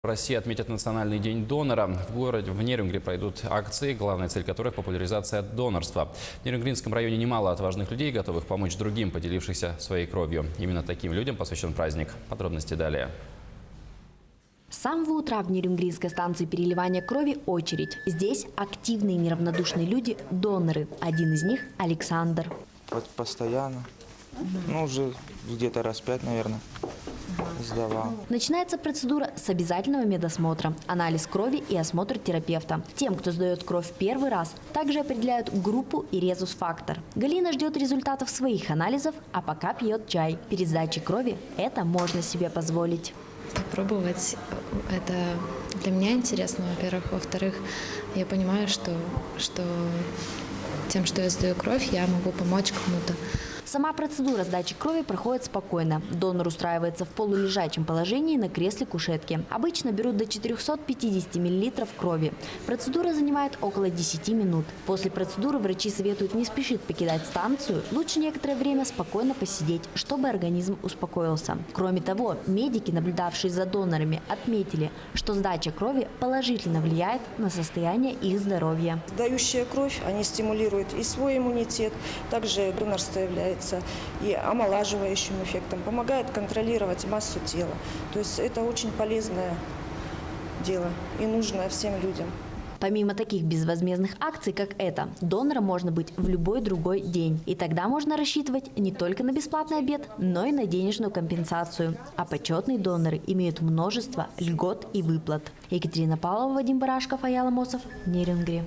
В России отметят Национальный день донора. В Нерюнгри пройдут акции, главная цель которых – популяризация донорства. В Нерюнгринском районе немало отважных людей, готовых помочь другим, поделившихся своей кровью. Именно таким людям посвящен праздник. Подробности далее. С самого утра в Нерюнгринской станции переливания крови очередь. Здесь активные и неравнодушные люди – доноры. Один из них – Александр. Вот постоянно. Ну, уже где-то раз 5, наверное, сдавал. Начинается процедура с обязательного медосмотра, анализ крови и осмотр терапевта. Тем, кто сдает кровь в первый раз, также определяют группу и резус-фактор. Галина ждет результатов своих анализов, а пока пьет чай. Перед сдачей крови это можно себе позволить. Попробовать это для меня интересно, во-первых. Во-вторых, я понимаю, что тем, что я сдаю кровь, я могу помочь кому-то. Сама процедура сдачи крови проходит спокойно. Донор устраивается в полулежачем положении на кресле кушетки. Обычно берут до 450 мл крови. Процедура занимает около 10 минут. После процедуры врачи советуют не спешить покидать станцию. Лучше некоторое время спокойно посидеть, чтобы организм успокоился. Кроме того, медики, наблюдавшие за донорами, отметили, что сдача крови положительно влияет на состояние их здоровья. Дающая кровь, они стимулируют и свой иммунитет, также донорство является и омолаживающим эффектом, помогает контролировать массу тела. То есть это очень полезное дело и нужное всем людям. Помимо таких безвозмездных акций, как эта, донором можно быть в любой другой день. И тогда можно рассчитывать не только на бесплатный обед, но и на денежную компенсацию. А почетные доноры имеют множество льгот и выплат. Екатерина Павлова, Вадим Барашков, Аял Амосов, Нерюнгри.